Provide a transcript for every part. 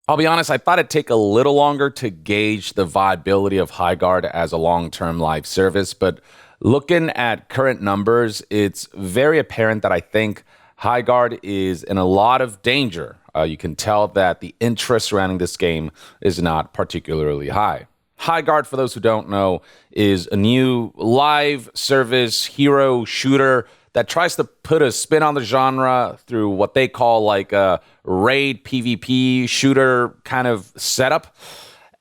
I'll be honest, I thought it'd take a little longer to gauge the viability of Highguard as a long-term live service, but looking at current numbers, it's very apparent that I think Highguard is in a lot of danger. You can tell that the interest surrounding this game is not particularly high. Highguard, for those who don't know, is a new live service hero shooter that tries to put a spin on the genre through what they call like a raid PvP shooter kind of setup.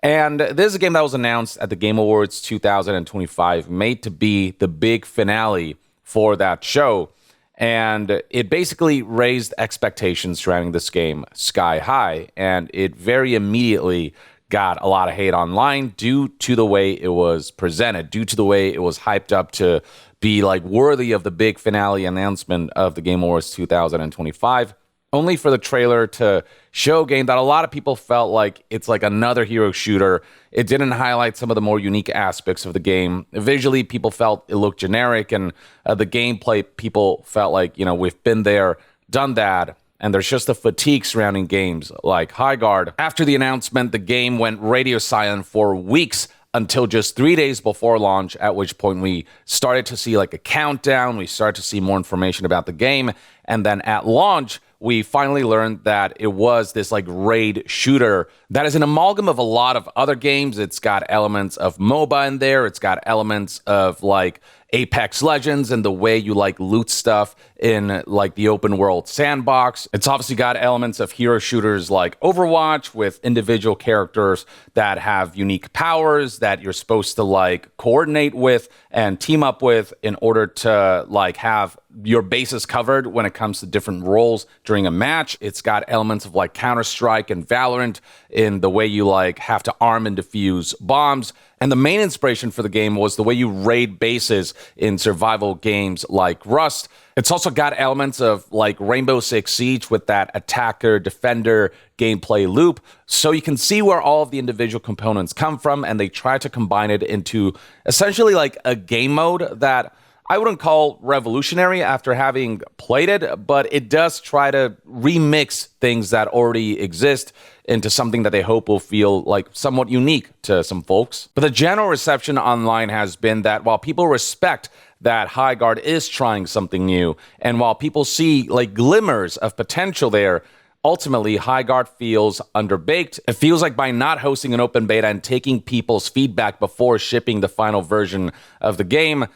And this is a game that was announced at the Game Awards 2025, made to be the big finale for that show. And it basically raised expectations surrounding this game sky high. And it very immediately got a lot of hate online due to the way it was presented, due to the way it was hyped up to be like worthy of the big finale announcement of the Game Awards 2025, only for the trailer to show a game that a lot of people felt like it's like another hero shooter. It didn't highlight some of the more unique aspects of the game. Visually, people felt it looked generic, and the gameplay, people felt like, we've been there, done that. And there's just a fatigue surrounding games like Highguard. After the announcement, the game went radio silent for weeks until just 3 days before launch, at which point we started to see like a countdown. We started to see more information about the game. And then at launch, we finally learned that it was this like raid shooter that is an amalgam of a lot of other games. It's got elements of MOBA in there. It's got elements of like Apex Legends and the way you like loot stuff in like the open world sandbox. It's obviously got elements of hero shooters like Overwatch with individual characters that have unique powers that you're supposed to like coordinate with and team up with in order to like have your bases covered when it comes to different roles during a match. It's got elements of like Counter-Strike and Valorant in the way you like have to arm and defuse bombs. And the main inspiration for the game was the way you raid bases in survival games like Rust. It's also got elements of like Rainbow Six Siege with that attacker-defender gameplay loop. So you can see where all of the individual components come from, and they try to combine it into essentially like a game mode that I wouldn't call revolutionary after having played it, but it does try to remix things that already exist into something that they hope will feel like somewhat unique to some folks. But the general reception online has been that while people respect that Highguard is trying something new, and while people see like glimmers of potential there, ultimately, Highguard feels underbaked. It feels like by not hosting an open beta and taking people's feedback before shipping the final version of the game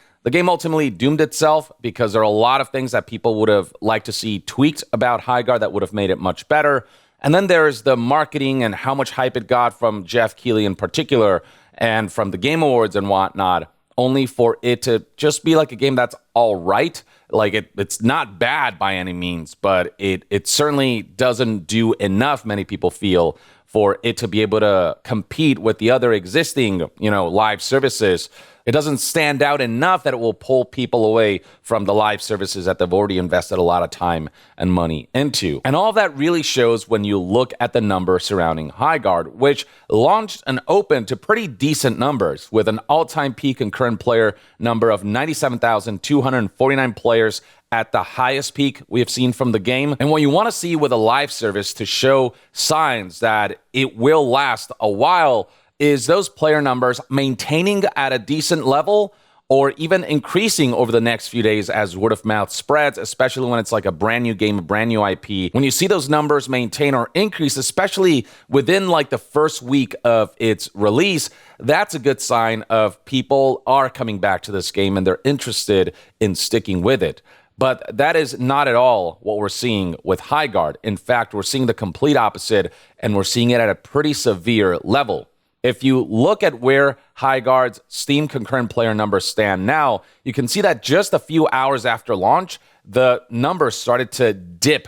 ultimately doomed itself, because there are a lot of things that people would have liked to see tweaked about Highguard that would have made it much better. And then there's the marketing and how much hype it got from Jeff Keighley in particular and from the Game Awards and whatnot, only for it to just be like a game that's all right. Like it's not bad by any means, but it certainly doesn't do enough, many people feel, for it to be able to compete with the other existing, live services. It doesn't stand out enough that it will pull people away from the live services that they've already invested a lot of time and money into. And all of that really shows when you look at the number surrounding Highguard, which launched and opened to pretty decent numbers with an all-time peak concurrent player number of 97,249 players at the highest peak we have seen from the game. And what you want to see with a live service to show signs that it will last a while is those player numbers maintaining at a decent level or even increasing over the next few days as word of mouth spreads, especially when it's like a brand new game, a brand new IP. When you see those numbers maintain or increase, especially within like the first week of its release, that's a good sign of people are coming back to this game and they're interested in sticking with it. But that is not at all what we're seeing with Highguard. In fact, we're seeing the complete opposite, and we're seeing it at a pretty severe level. If you look at where Highguard's Steam concurrent player numbers stand now, you can see that just a few hours after launch, the numbers started to dip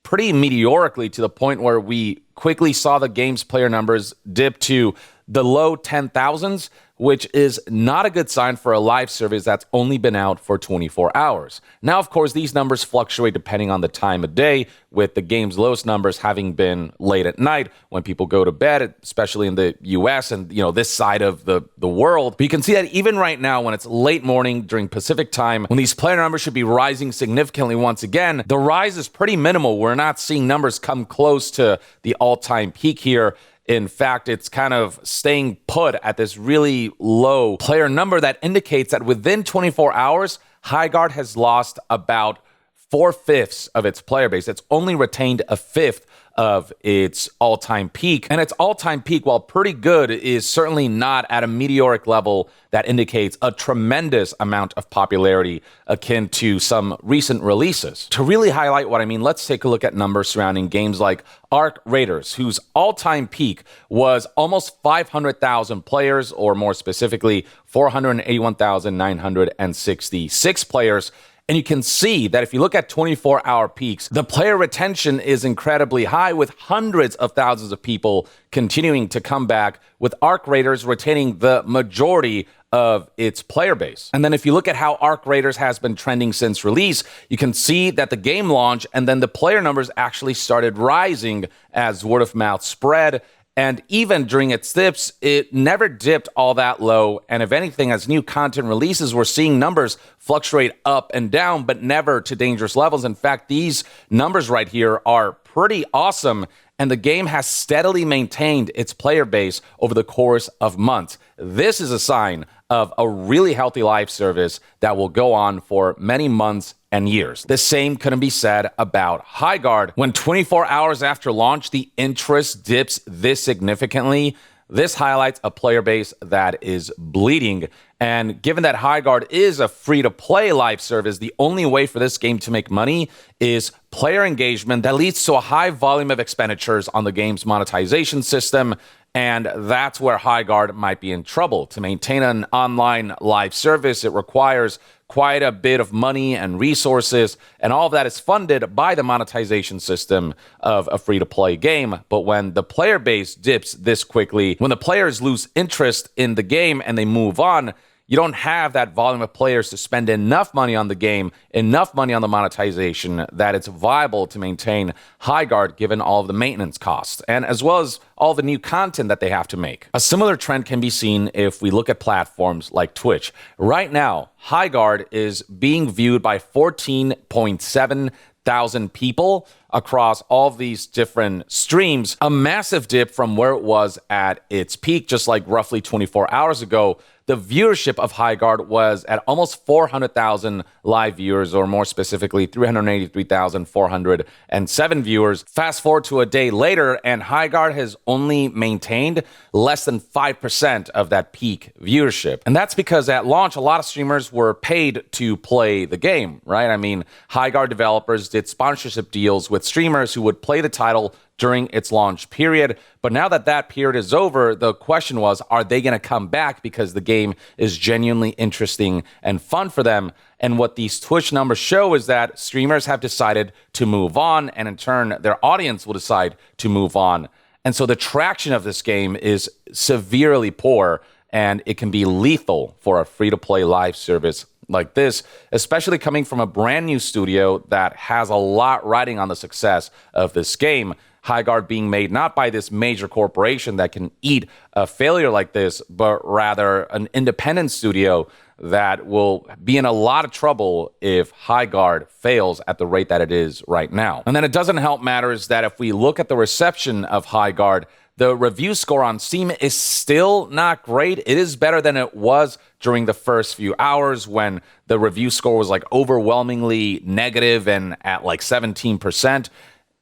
pretty meteorically to the point where we quickly saw the game's player numbers dip to the low 10,000s, which is not a good sign for a live service that's only been out for 24 hours. Now, of course, these numbers fluctuate depending on the time of day, with the game's lowest numbers having been late at night when people go to bed, especially in the US and, this side of the world. But you can see that even right now, when it's late morning during Pacific time, when these player numbers should be rising significantly once again, the rise is pretty minimal. We're not seeing numbers come close to the all-time peak here. In fact, it's kind of staying put at this really low player number that indicates that within 24 hours, Highguard has lost about 4/5 of its player base. It's only retained a fifth of its all-time peak. And its all-time peak, while pretty good, is certainly not at a meteoric level that indicates a tremendous amount of popularity akin to some recent releases. To really highlight what I mean, let's take a look at numbers surrounding games like Arc Raiders, whose all-time peak was almost 500,000 players, or more specifically, 481,966 players. And you can see that if you look at 24-hour peaks, the player retention is incredibly high, with hundreds of thousands of people continuing to come back, with Arc Raiders retaining the majority of its player base. And then if you look at how Arc Raiders has been trending since release, you can see that the game launched and then the player numbers actually started rising as word of mouth spread. And even during its dips, it never dipped all that low. And if anything, as new content releases, we're seeing numbers fluctuate up and down, but never to dangerous levels. In fact, these numbers right here are pretty awesome. And the game has steadily maintained its player base over the course of months. This is a sign of a really healthy live service that will go on for many months and years. The same couldn't be said about Highguard. When 24 hours after launch, the interest dips this significantly, this highlights a player base that is bleeding. And given that Highguard is a free-to-play live service, the only way for this game to make money is player engagement that leads to a high volume of expenditures on the game's monetization system. And that's where Highguard might be in trouble. To maintain an online live service, it requires quite a bit of money and resources, and all of that is funded by the monetization system of a free-to-play game. But when the player base dips this quickly, when the players lose interest in the game and they move on, you don't have that volume of players to spend enough money on the game, enough money on the monetization, that it's viable to maintain Highguard given all of the maintenance costs, and as well as all the new content that they have to make. A similar trend can be seen if we look at platforms like Twitch. Right now, Highguard is being viewed by 14.7 thousand people across all of these different streams, a massive dip from where it was at its peak just like roughly 24 hours ago. The viewership of Highguard was at almost 400,000 live viewers, or more specifically 383,407 viewers. Fast forward to a day later, and Highguard has only maintained less than 5% of that peak viewership. And that's because at launch, a lot of streamers were paid to play the game, right? I mean, Highguard developers did sponsorship deals with streamers who would play the title during its launch period. But now that that period is over, the question was, are they going to come back because the game is genuinely interesting and fun for them? And what these Twitch numbers show is that streamers have decided to move on, and in turn, their audience will decide to move on. And so the traction of this game is severely poor, and it can be lethal for a free-to-play live service like this, especially coming from a brand new studio that has a lot riding on the success of this game. Highguard being made not by this major corporation that can eat a failure like this, but rather an independent studio that will be in a lot of trouble if Highguard fails at the rate that it is right now. And then it doesn't help matters that if we look at the reception of Highguard, the review score on Steam is still not great. It is better than it was during the first few hours when the review score was like overwhelmingly negative and at like 17%.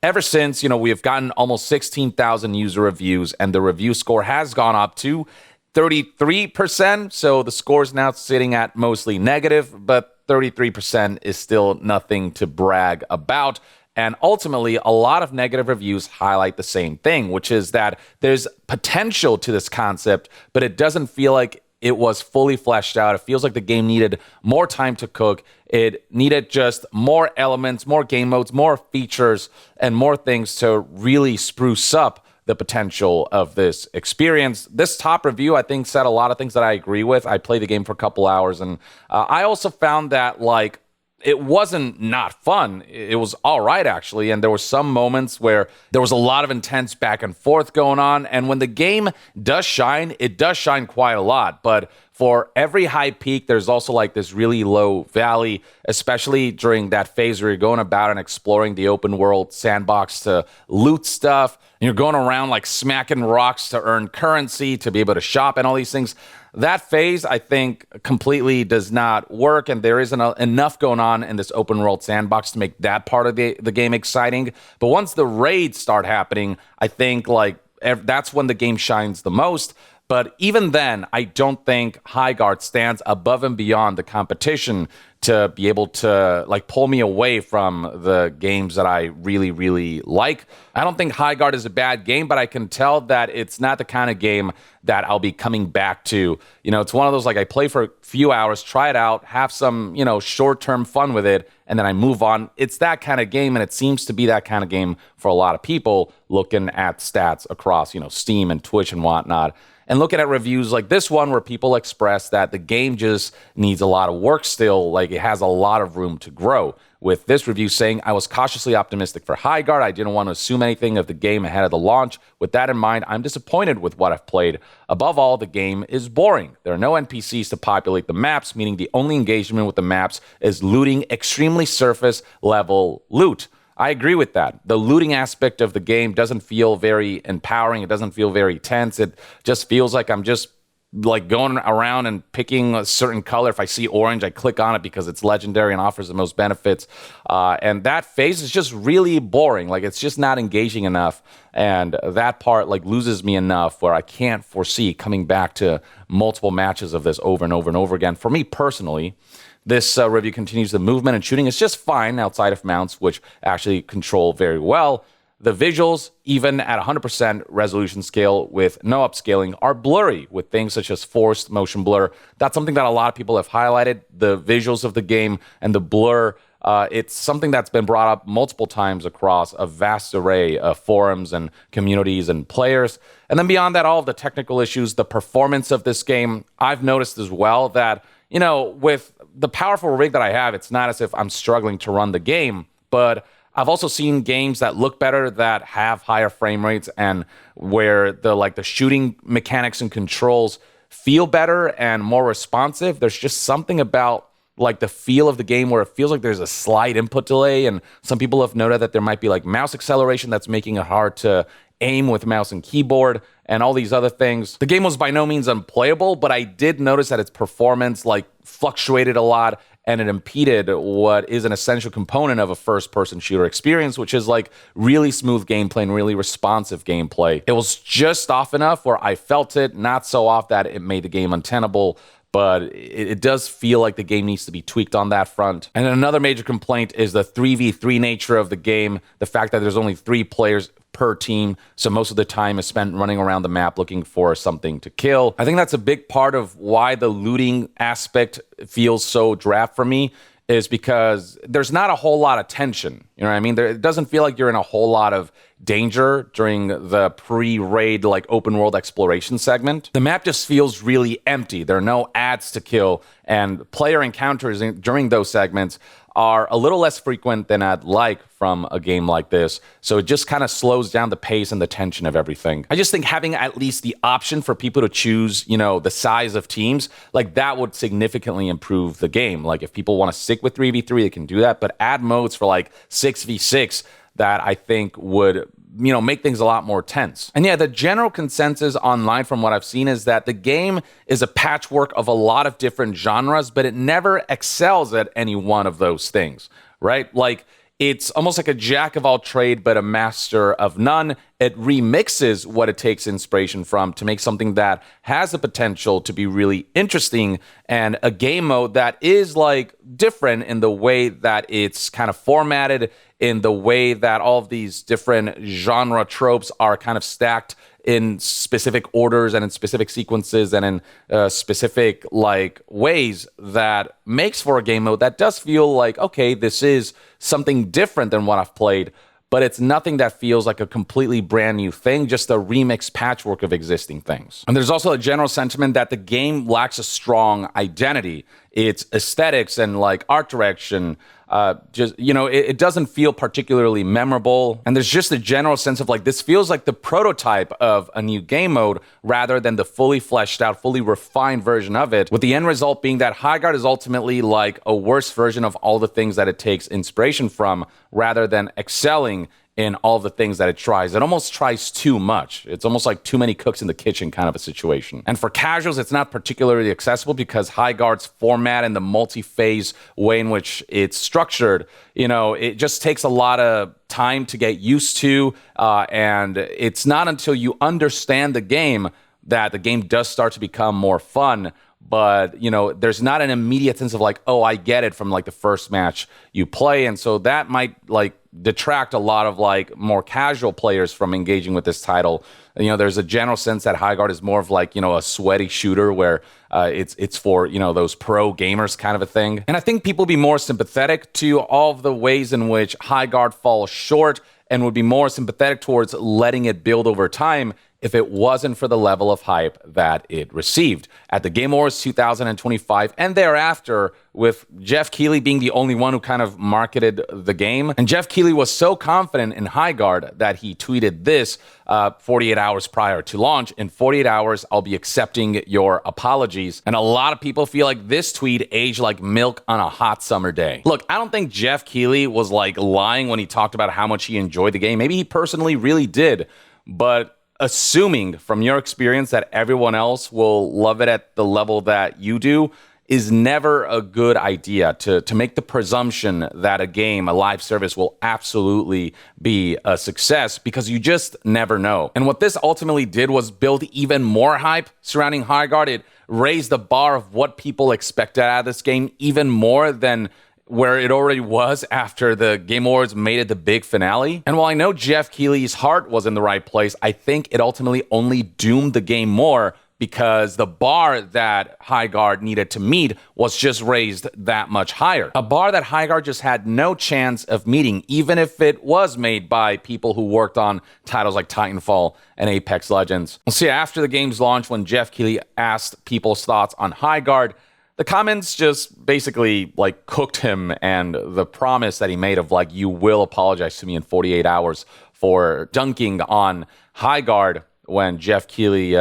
Ever since, we have gotten almost 16,000 user reviews, and the review score has gone up to 33%. So the score is now sitting at mostly negative, but 33% is still nothing to brag about. And ultimately, a lot of negative reviews highlight the same thing, which is that there's potential to this concept, but it doesn't feel like it was fully fleshed out. It feels like the game needed more time to cook. It needed just more elements, more game modes, more features, and more things to really spruce up the potential of this experience. This top review, I think, said a lot of things that I agree with. I played the game for a couple hours, and I also found that, like, it wasn't not fun. It was all right, actually. And there were some moments where there was a lot of intense back and forth going on. And when the game does shine, it does shine quite a lot. But for every high peak, there's also like this really low valley, especially during that phase where you're going about and exploring the open world sandbox to loot stuff. And you're going around like smacking rocks to earn currency, to be able to shop and all these things. That phase, I think, completely does not work, and there isn't enough going on in this open world sandbox to make that part of the game exciting. But once the raids start happening, I think like that's when the game shines the most. But even then, I don't think Highguard stands above and beyond the competition to be able to like pull me away from the games that I really, really like. I don't think Highguard is a bad game, but I can tell that it's not the kind of game that I'll be coming back to. You know, it's one of those, like, I play for a few hours, try it out, have some, you know, short-term fun with it, and then I move on. It's that kind of game, and it seems to be that kind of game for a lot of people looking at stats across, you know, Steam and Twitch and whatnot. And looking at reviews like this one where people express that the game just needs a lot of work still, like it has a lot of room to grow. With this review saying, I was cautiously optimistic for Highguard. I didn't want to assume anything of the game ahead of the launch. With that in mind, I'm disappointed with what I've played. Above all, the game is boring. There are no NPCs to populate the maps, meaning the only engagement with the maps is looting extremely surface level loot. I agree with that. The looting aspect of the game doesn't feel very empowering. It doesn't feel very tense. It just feels like I'm just like going around and picking a certain color. If I see orange, I click on it because it's legendary and offers the most benefits. And that phase is just really boring. Like, it's just not engaging enough. And that part like loses me enough where I can't foresee coming back to multiple matches of this over and over and over again. For me personally, this review continues the movement and shooting is just fine outside of mounts, which actually control very well. The visuals, even at 100% resolution scale with no upscaling, are blurry with things such as forced motion blur. That's something that a lot of people have highlighted. The visuals of the game and the blur, it's something that's been brought up multiple times across a vast array of forums and communities and players. And then beyond that, all of the technical issues, the performance of this game, I've noticed as well that, you know, with the powerful rig that I have, it's not as if I'm struggling to run the game, but I've also seen games that look better, that have higher frame rates, and where the shooting mechanics and controls feel better and more responsive. There's just something about like the feel of the game where it feels like there's a slight input delay, and some people have noted that there might be like mouse acceleration that's making it hard to aim with mouse and keyboard and all these other things. The game was by no means unplayable, but I did notice that its performance like fluctuated a lot, and it impeded what is an essential component of a first-person shooter experience, which is like really smooth gameplay and really responsive gameplay. It was just off enough where I felt it, not so off that it made the game untenable, but it does feel like the game needs to be tweaked on that front. And another major complaint is the 3v3 nature of the game, the fact that there's only 3 players per team, so most of the time is spent running around the map looking for something to kill. I think that's a big part of why the looting aspect feels so draft for me, is because there's not a whole lot of tension. You know what I mean? It doesn't feel like you're in a whole lot of danger during the pre-raid like open world exploration segment. The map just feels really empty. There are no ads to kill, and player encounters during those segments are a little less frequent than I'd like from a game like this. So it just kind of slows down the pace and the tension of everything. I just think having at least the option for people to choose, you know, the size of teams, like that would significantly improve the game. Like if people want to stick with 3v3, they can do that, but add modes for like 6v6 that I think would, you know, make things a lot more tense. And yeah, the general consensus online from what I've seen is that the game is a patchwork of a lot of different genres, but it never excels at any one of those things, right? Like, it's almost like a jack of all trade, but a master of none. It remixes what it takes inspiration from to make something that has the potential to be really interesting, and a game mode that is like different in the way that it's kind of formatted, in the way that all of these different genre tropes are kind of stacked in specific orders and in specific sequences and in specific like ways, that makes for a game mode that does feel like, okay, this is something different than what I've played, but it's nothing that feels like a completely brand new thing, just a remixed patchwork of existing things. And there's also a general sentiment that the game lacks a strong identity. Its aesthetics and like art direction, it doesn't feel particularly memorable. And there's just a general sense of like, this feels like the prototype of a new game mode rather than the fully fleshed out, fully refined version of it, with the end result being that Highguard is ultimately like a worse version of all the things that it takes inspiration from rather than excelling in all the things that it tries. It almost tries too much. It's almost like too many cooks in the kitchen kind of a situation. And for casuals, it's not particularly accessible because Highguard's format and the multi-phase way in which it's structured, it just takes a lot of time to get used to. And it's not until you understand the game that the game does start to become more fun. But, there's not an immediate sense of like, oh, I get it from like the first match you play. And so that might like detract a lot of like more casual players from engaging with this title. There's a general sense that Highguard is more of like, a sweaty shooter where it's for, those pro gamers kind of a thing. And I think people be more sympathetic to all of the ways in which Highguard falls short and would be more sympathetic towards letting it build over time if it wasn't for the level of hype that it received. At the Game Awards 2025 and thereafter, with Jeff Keighley being the only one who kind of marketed the game. And Jeff Keighley was so confident in Highguard that he tweeted this 48 hours prior to launch. In 48 hours, I'll be accepting your apologies. And a lot of people feel like this tweet aged like milk on a hot summer day. Look, I don't think Jeff Keighley was like lying when he talked about how much he enjoyed the game. Maybe he personally really did, but assuming from your experience that everyone else will love it at the level that you do is never a good idea. To make the presumption that a game, a live service, will absolutely be a success, because you just never know. And what this ultimately did was build even more hype surrounding Highguard. It raised the bar of what people expected out of this game even more than where it already was after the Game Awards made it the big finale. And while I know Jeff Keighley's heart was in the right place, I think it ultimately only doomed the game more because the bar that Highguard needed to meet was just raised that much higher. A bar that Highguard just had no chance of meeting, even if it was made by people who worked on titles like Titanfall and Apex Legends. So yeah, after the game's launch, when Jeff Keighley asked people's thoughts on Highguard, the comments just basically like cooked him, and the promise that he made of like, you will apologize to me in 48 hours for dunking on Highguard when Jeff Keighley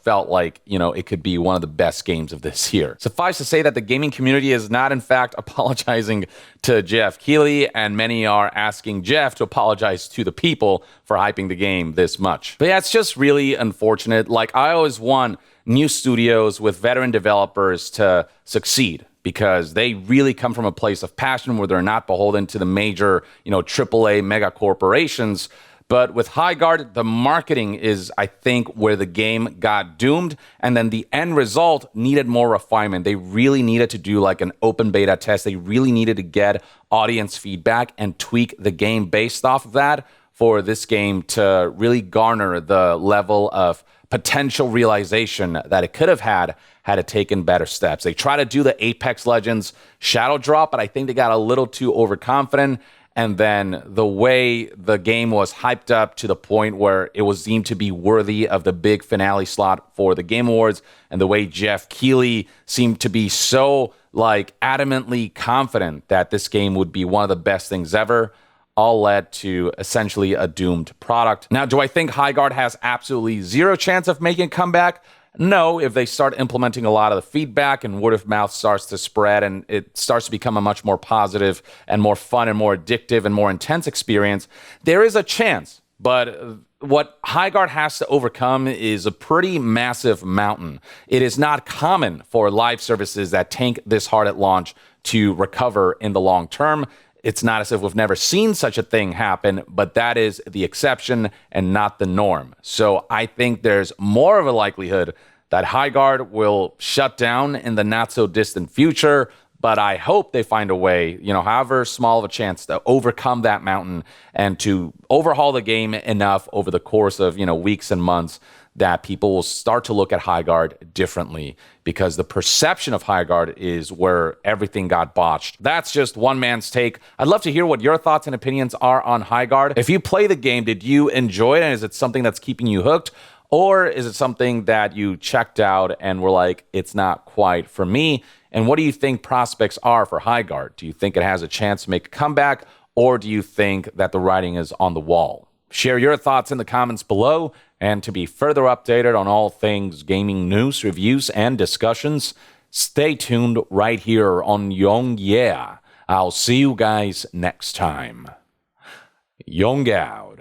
felt like, it could be one of the best games of this year. Suffice to say that the gaming community is not, in fact, apologizing to Jeff Keighley, and many are asking Jeff to apologize to the people for hyping the game this much. But yeah, it's just really unfortunate. Like, I always want new studios with veteran developers to succeed, because they really come from a place of passion where they're not beholden to the major, AAA mega corporations. But with Highguard, the marketing is, I think, where the game got doomed. And then the end result needed more refinement. They really needed to do like an open beta test. They really needed to get audience feedback and tweak the game based off of that for this game to really garner the level of potential realization that it could have had it taken better steps. They tried to do the Apex Legends shadow drop, but I think they got a little too overconfident. And then the way the game was hyped up to the point where it was deemed to be worthy of the big finale slot for the Game Awards, and the way Jeff Keighley seemed to be so like adamantly confident that this game would be one of the best things ever, all led to essentially a doomed product. Now, do I think Highguard has absolutely zero chance of making a comeback? No, if they start implementing a lot of the feedback and word of mouth starts to spread and it starts to become a much more positive and more fun and more addictive and more intense experience, there is a chance. But what Highguard has to overcome is a pretty massive mountain. It is not common for live services that tank this hard at launch to recover in the long term. It's not as if we've never seen such a thing happen, but that is the exception and not the norm. So I think there's more of a likelihood that Highguard will shut down in the not so distant future, But I hope they find a way, however small of a chance, to overcome that mountain and to overhaul the game enough over the course of, weeks and months that people will start to look at Highguard differently, because the perception of Highguard is where everything got botched. That's just one man's take. I'd love to hear what your thoughts and opinions are on Highguard. If you play the game, did you enjoy it? And is it something that's keeping you hooked? Or is it something that you checked out and were like, it's not quite for me? And what do you think prospects are for Highguard? Do you think it has a chance to make a comeback? Or do you think that the writing is on the wall? Share your thoughts in the comments below. And to be further updated on all things gaming news, reviews, and discussions, stay tuned right here on Young Yeah. I'll see you guys next time. Young out.